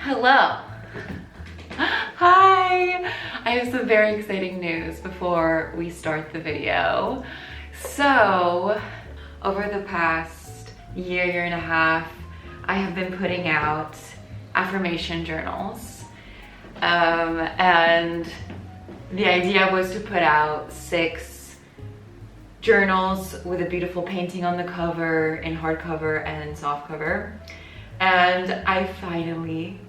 Hello. Hi. I have some very exciting news before we start the video. So, over the past year and a half, I have been putting out affirmation journals. And the idea was to put out 6 journals with a beautiful painting on the cover, in hardcover and softcover. And I finally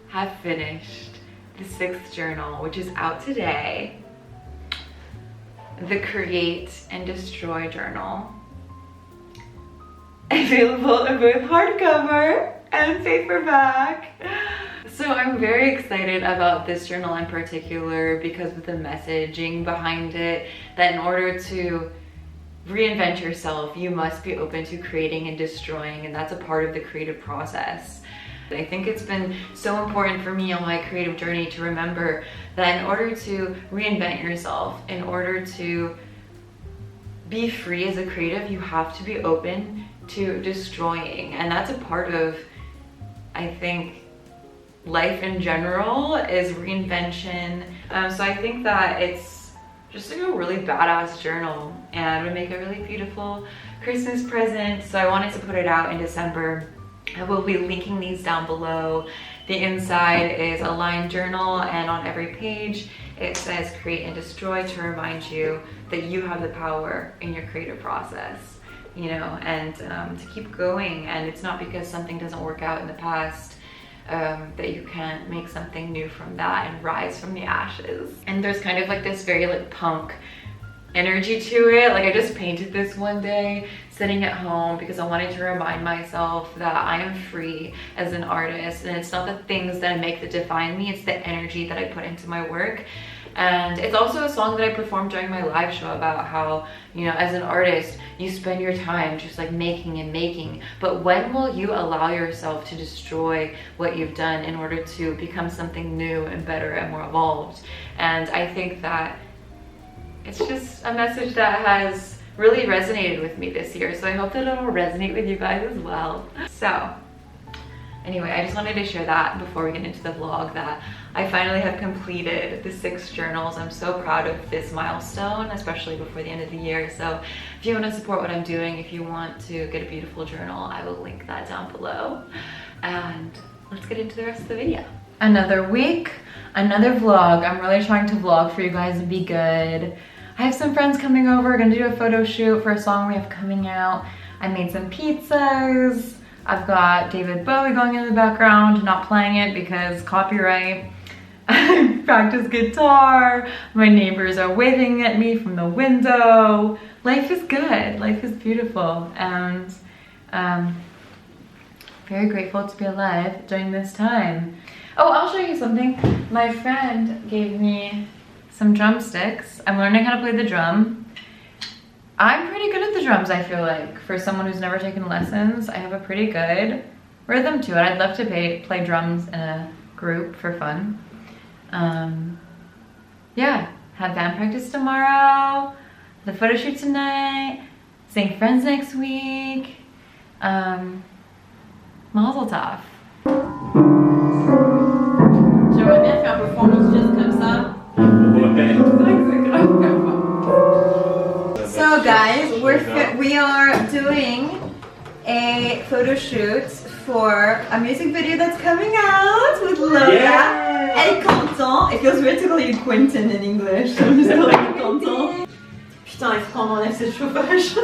have finished the 6th journal, which is out today. The Create and Destroy journal. Available in both hardcover and paperback. So I'm very excited about this journal in particular because of the messaging behind it, that in order to reinvent yourself, you must be open to creating and destroying, and that's a part of the creative process. I think it's been so important for me on my creative journey to remember that in order to reinvent yourself, in order to be free as a creative, you have to be open to destroying. And that's a part of, I think, life in general is reinvention. So I think that it's just like a really badass journal and would make a really beautiful Christmas present. So I wanted to put it out in December. I will be linking these down below. The inside is a lined journal, and on every page it says Create and Destroy to remind you that you have the power in your creative process, you know, and to keep going. And it's not because something doesn't work out in the past that you can't make something new from that and rise from the ashes. And there's kind of like this very like punk energy to it. Like I just painted this one day sitting at home because I wanted to remind myself that I am free as an artist, and it's not the things that I make that define me, it's the energy that I put into my work. And it's also a song that I performed during my live show about how, you know, as an artist, you spend your time just like making and making, but when will you allow yourself to destroy what you've done in order to become something new and better and more evolved? And I think that it's just a message that has really resonated with me this year, so I hope that it'll resonate with you guys as well. So anyway, I just wanted to share that before we get into the vlog, that I finally have completed the 6 journals. I'm so proud of this milestone, especially before the end of the year. So if you want to support what I'm doing, if you want to get a beautiful journal, I will link that down below. And let's get into the rest of the video. Another week, another vlog. I'm really trying to vlog for you guys and be good. I have some friends coming over. We're gonna do a photo shoot for a song we have coming out. I made some pizzas. I've got David Bowie going in the background, not playing it because copyright. I practice guitar. My neighbors are waving at me from the window. Life is good, life is beautiful. And very grateful to be alive during this time. Oh, I'll show you something. My friend gave me some drumsticks. I'm learning how to play the drum. I'm pretty good at the drums, I feel like. For someone who's never taken lessons, I have a pretty good rhythm to it. I'd love to play drums in a group for fun. Yeah, have band practice tomorrow, the photo shoot tonight, seeing friends next week. Mazel tov. J'aimerais bien faire un performance juste comme ça. So guys, we are doing a photo shoot for a music video that's coming out with Lola and Quentin. It feels weird to call you Quentin in English. I'm just calling you Quentin. Putain, il faut qu'on enlève ce chauffage.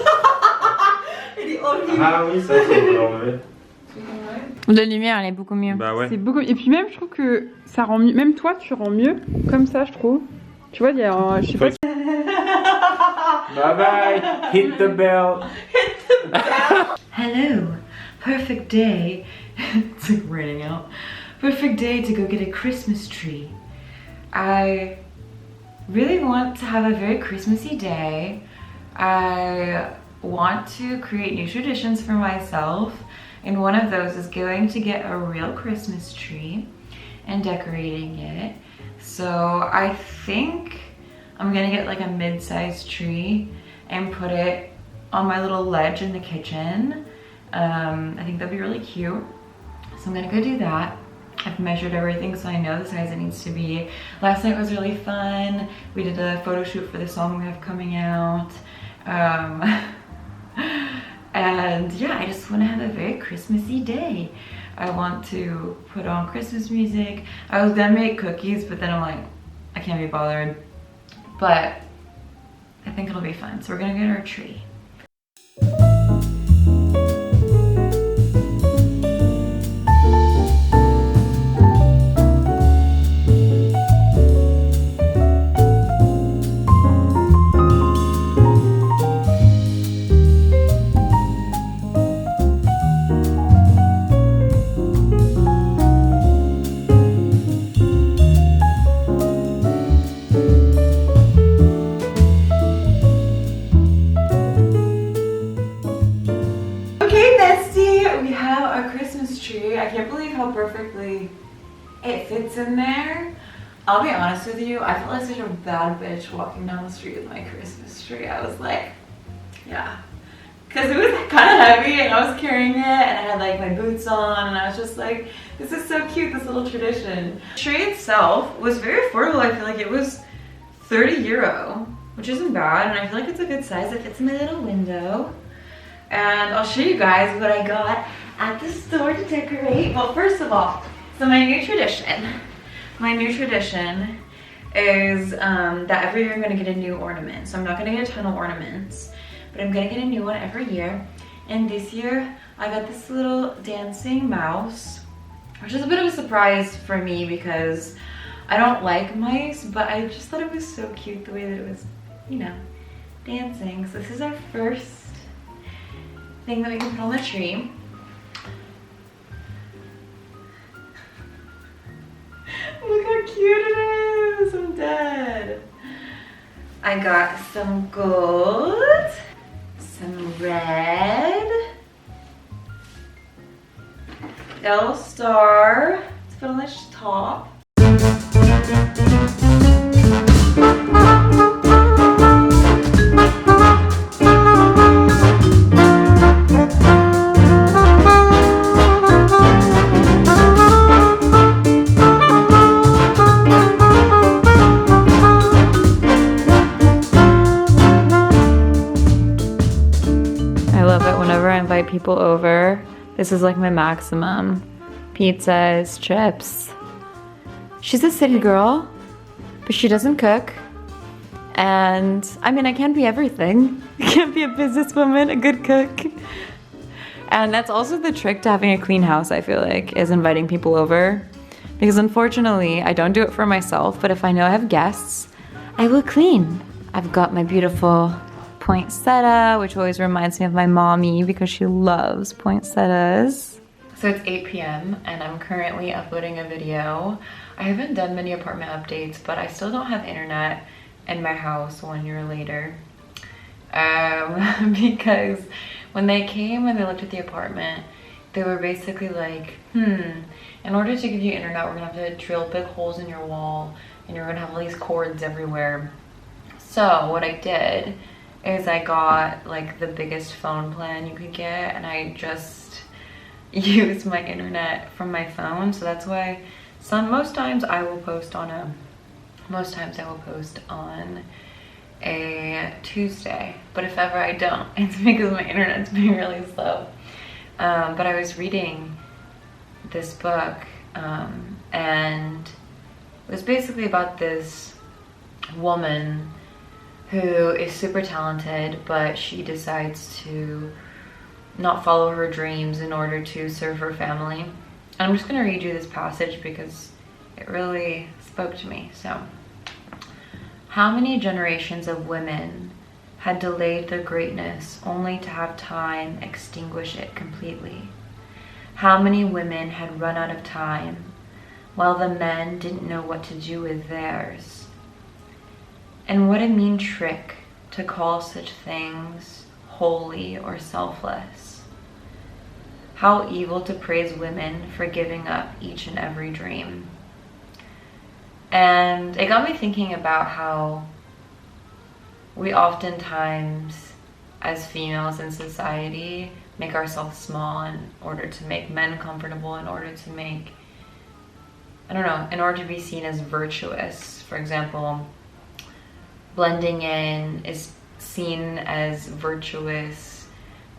Il est horrible. Ah oui, ça c'est enlevé. La lumière, elle est beaucoup mieux. Bah ouais. C'est beaucoup... Et puis même, je trouve que ça rend mieux. Même toi, tu rends mieux comme ça, je trouve. Tu vois, il y a, je sais pas. Bye bye. Hit the bell. Hit the bell. Hello. Perfect day. It's like raining out. Perfect day to go get a Christmas tree. I really want to have a very Christmassy day. I want to create new traditions for myself. And one of those is going to get a real Christmas tree and decorating it. So I think I'm gonna get like a mid-sized tree and put it on my little ledge in the kitchen. I think that'd be really cute. So I'm gonna go do that. I've measured everything, so I know the size it needs to be. Last night was really fun. We did a photo shoot for the song we have coming out. And yeah, I just want to have a very Christmassy day. I want to put on Christmas music. I was gonna make cookies, but then I'm like, I can't be bothered. But I think it'll be fun. So we're gonna get our tree. I can't believe how perfectly it fits in there. I'll be honest with you, I felt like such a bad bitch walking down the street with my Christmas tree. I was like, yeah. Because it was kind of heavy and I was carrying it and I had like my boots on and I was just like, this is so cute, this little tradition. The tree itself was very affordable. I feel like it was 30 euro, which isn't bad, and I feel like it's a good size. It fits in my little window. And I'll show you guys what I got at the store to decorate. Well, first of all, so my new tradition is that every year I'm gonna get a new ornament. So I'm not gonna get a ton of ornaments, but I'm gonna get a new one every year. And this year I got this little dancing mouse, which is a bit of a surprise for me because I don't like mice, but I just thought it was so cute the way that it was, you know, dancing. So this is our first thing that we can put on the tree. Look how cute it is, I'm dead. I got some gold, some red, yellow star to put on the top. People over, this is like my maximum. Pizzas, chips. She's a city girl, but she doesn't cook. And I mean, I can't be everything. I can't be a businesswoman, a good cook. And that's also the trick to having a clean house, I feel like, is inviting people over. Because unfortunately, I don't do it for myself, but if I know I have guests, I will clean. I've got my beautiful poinsettia, which always reminds me of my mommy because she loves poinsettias. So it's 8 p.m. and I'm currently uploading a video. I haven't done many apartment updates, but I still don't have internet in my house 1 year later. Because when they came and they looked at the apartment, they were basically like, in order to give you internet, we're gonna have to drill big holes in your wall and you're gonna have all these cords everywhere. So what I did is I got like the biggest phone plan you could get, and I just used my internet from my phone. So that's why most times I will post on a Tuesday, but if ever I don't, it's because my internet's been really slow. But I was reading this book and it was basically about this woman who is super talented, but she decides to not follow her dreams in order to serve her family. And I'm just gonna read you this passage because it really spoke to me. So, how many generations of women had delayed their greatness only to have time extinguish it completely? How many women had run out of time while the men didn't know what to do with theirs? And what a mean trick to call such things holy or selfless. How evil to praise women for giving up each and every dream. And it got me thinking about how we oftentimes, as females in society, make ourselves small in order to make men comfortable, in order to make I don't know, in order to be seen as virtuous. For example, blending in is seen as virtuous,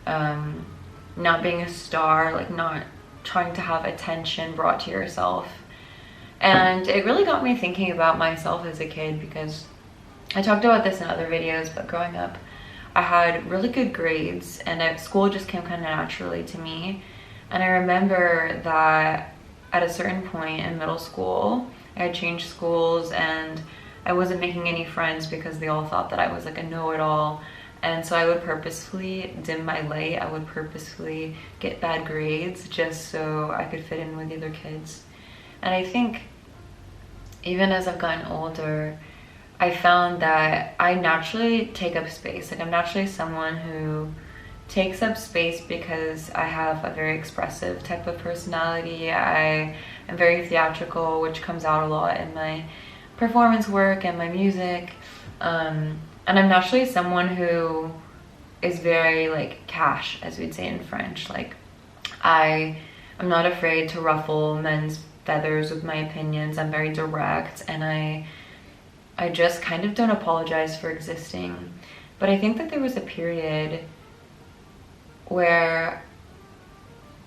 not being a star, like not trying to have attention brought to yourself. And it really got me thinking about myself as a kid, because I talked about this in other videos, but growing up I had really good grades and school just came kind of naturally to me. And I remember that at a certain point in middle school, I had changed schools and I wasn't making any friends because they all thought that I was like a know-it-all. And so I would purposefully dim my light. I would purposefully get bad grades just so I could fit in with the other kids. And I think even as I've gotten older, I found that I naturally take up space. Like I'm naturally someone who takes up space because I have a very expressive type of personality. I am very theatrical, which comes out a lot in my performance work and my music. And I'm naturally someone who is very like cash, as we'd say in French. Like I'm not afraid to ruffle men's feathers with my opinions. I'm very direct, and I just kind of don't apologize for existing. But I think that there was a period where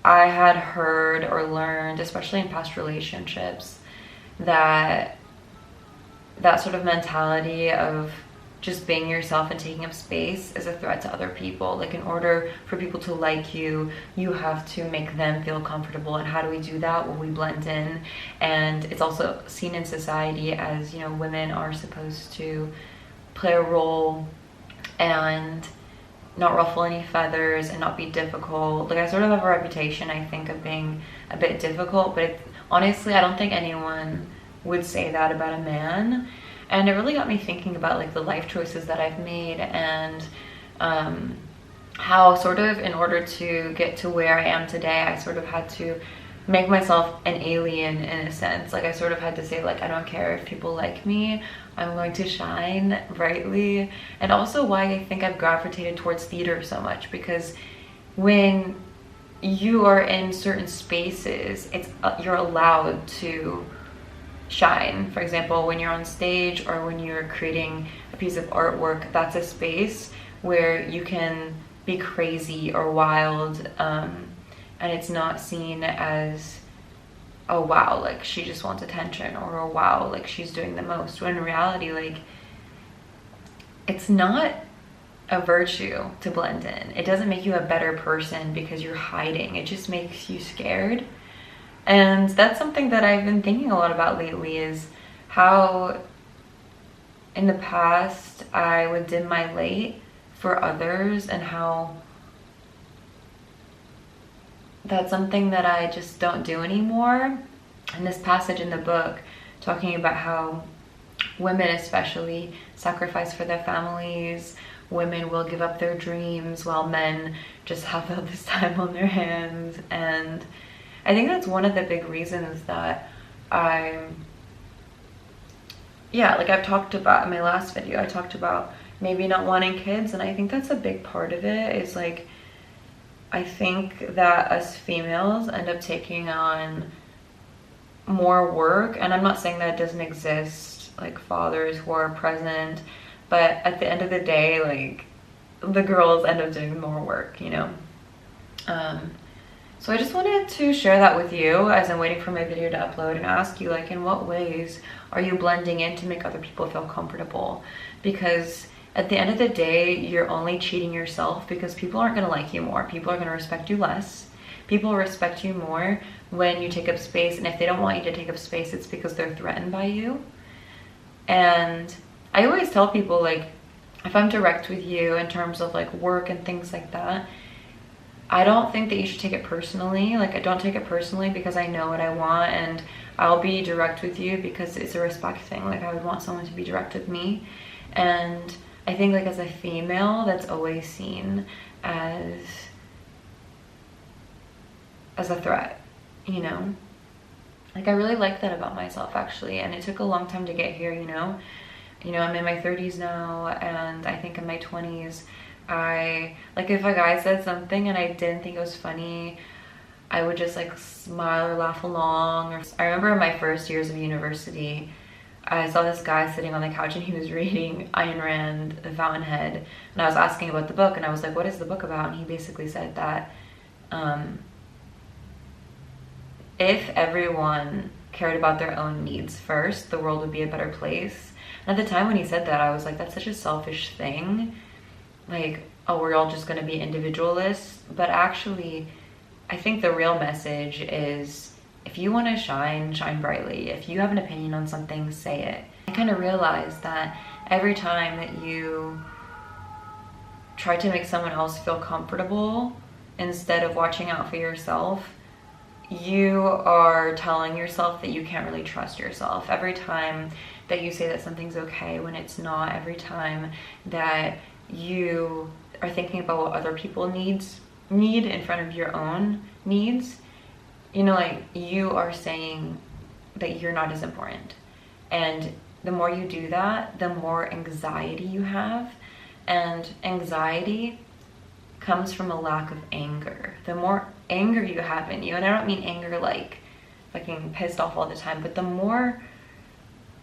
I had heard or learned, especially in past relationships, that sort of mentality of just being yourself and taking up space is a threat to other people. Like in order for people to like you, you have to make them feel comfortable. And how do we do that? Well, we blend in. And it's also seen in society as, you know, women are supposed to play a role and not ruffle any feathers and not be difficult. Like I sort of have a reputation, I think, of being a bit difficult, but honestly, I don't think anyone would say that about a man. And it really got me thinking about like the life choices that I've made, and how sort of in order to get to where I am today, I sort of had to make myself an alien in a sense. Like I sort of had to say like, I don't care if people like me, I'm going to shine brightly. And also why I think I've gravitated towards theater so much, because when you are in certain spaces, you're allowed to shine. For example, when you're on stage or when you're creating a piece of artwork, that's a space where you can be crazy or wild, and it's not seen as, oh wow, like she just wants attention, or oh wow, like she's doing the most. When in reality, like it's not a virtue to blend in. It doesn't make you a better person because you're hiding. It just makes you scared. And that's something that I've been thinking a lot about lately, is how in the past I would dim my light for others, and how that's something that I just don't do anymore. And this passage in the book talking about how women especially sacrifice for their families, women will give up their dreams while men just have all this time on their hands. And I think that's one of the big reasons that like I've talked about in my last video, I talked about maybe not wanting kids, and I think that's a big part of it. Is like, I think that us females end up taking on more work, and I'm not saying that it doesn't exist, like fathers who are present, but at the end of the day, like the girls end up doing more work, you know? So I just wanted to share that with you as I'm waiting for my video to upload, and ask you, like, in what ways are you blending in to make other people feel comfortable? Because at the end of the day, you're only cheating yourself, because people aren't going to like you more. People are going to respect you less. People respect you more when you take up space, and if they don't want you to take up space, it's because they're threatened by you. And I always tell people, like, if I'm direct with you in terms of like work and things like that, I don't think that you should take it personally. Like, I don't take it personally because I know what I want, and I'll be direct with you because it's a respect thing. Like, I would want someone to be direct with me. And I think, like, as a female, that's always seen as a threat, you know? Like, I really like that about myself, actually, and it took a long time to get here, you know? You know, I'm in my 30s now, and I think in my 20s, like, if a guy said something and I didn't think it was funny, I would just like smile or laugh along. Or I remember in my first years of university, I saw this guy sitting on the couch and he was reading Ayn Rand, The Fountainhead, and I was asking about the book, and I was like, what is the book about? And he basically said that if everyone cared about their own needs first, the world would be a better place. And at the time when he said that, I was like, that's such a selfish thing. Like, oh, we're all just gonna be individualists. But actually, I think the real message is, if you wanna shine, shine brightly. If you have an opinion on something, say it. I kind of realized that every time that you try to make someone else feel comfortable instead of watching out for yourself, you are telling yourself that you can't really trust yourself. Every time that you say that something's okay when it's not, every time that you are thinking about what other people need in front of your own needs, you know, like, you are saying that you're not as important. And the more you do that, the more anxiety you have. And anxiety comes from a lack of anger. The more anger you have in you, and I don't mean anger like fucking pissed off all the time, but the more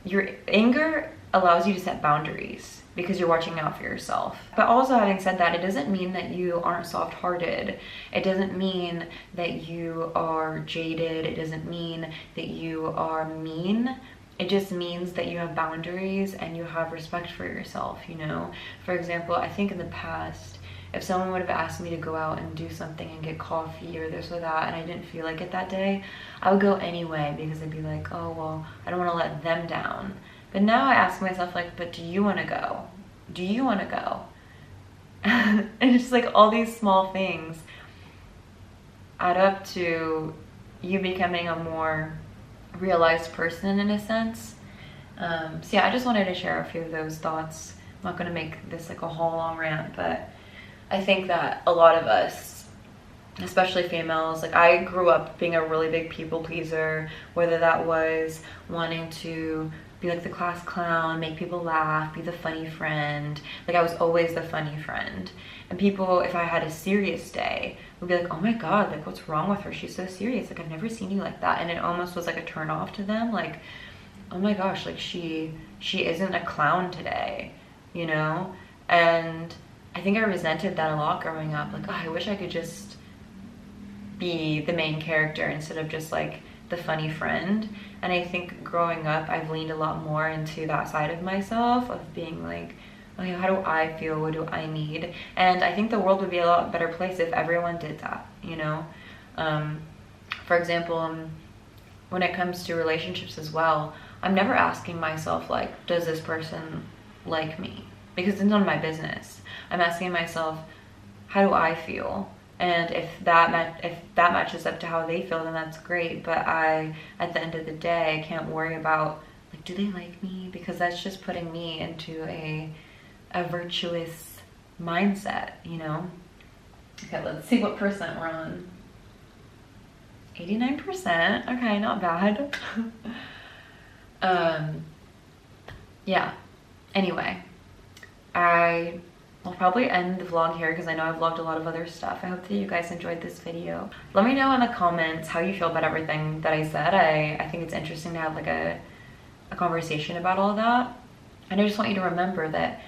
your anger allows you to set boundaries because you're watching out for yourself. But also, having said that, it doesn't mean that you aren't soft-hearted. It doesn't mean that you are jaded. It doesn't mean that you are mean. It just means that you have boundaries and you have respect for yourself, you know? For example, I think in the past, if someone would have asked me to go out and do something and get coffee or this or that, and I didn't feel like it that day, I would go anyway because I'd be like, oh, well, I don't want to let them down. But now I ask myself, like, but do you want to go? Do you want to go? And it's just like all these small things add up to you becoming a more realized person in a sense. So yeah, I just wanted to share a few of those thoughts. I'm not going to make this like a whole long rant, but I think that a lot of us, especially females, like, I grew up being a really big people pleaser, whether that was wanting to be like the class clown, make people laugh, be the funny friend. Like, I was always the funny friend. And people, if I had a serious day, would be like, oh my god, like, what's wrong with her? She's so serious. Like, I've never seen you like that. And it almost was like a turn off to them. Like, oh my gosh, like, she isn't a clown today, you know? And I think I resented that a lot growing up. Like, oh, I wish I could just be the main character instead of just like the funny friend. And I think growing up, I've leaned a lot more into that side of myself, of being like, okay, how do I feel? What do I need? And I think the world would be a lot better place if everyone did that, you know? For example, when it comes to relationships as well, I'm never asking myself, like, does this person like me? Because it's none of my business. I'm asking myself, how do I feel? And if that matches up to how they feel, then that's great. But at the end of the day, I can't worry about, like, do they like me? Because that's just putting me into a virtuous mindset, you know? Okay, let's see what percent we're on. 89%, okay, not bad. Yeah, anyway, I will probably end the vlog here because I know I've vlogged a lot of other stuff. I hope that you guys enjoyed this video. Let me know in the comments how you feel about everything that I said. I think it's interesting to have like a conversation about all of that. And I just want you to remember that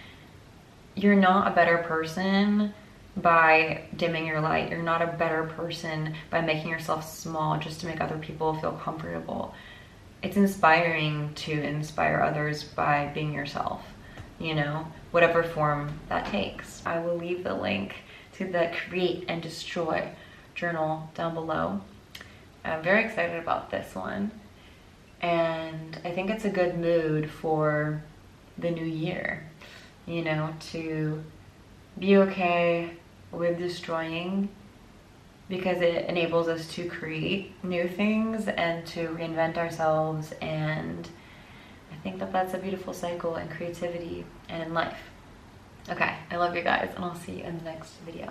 you're not a better person by dimming your light. You're not a better person by making yourself small just to make other people feel comfortable. It's inspiring to inspire others by being yourself, you know, whatever form that takes. I will leave the link to the Create and Destroy journal down below. I'm very excited about this one, and I think it's a good mood for the new year, you know, to be okay with destroying, because it enables us to create new things and to reinvent ourselves. And I think that that's a beautiful cycle in creativity and in life. Okay, I love you guys, and I'll see you in the next video.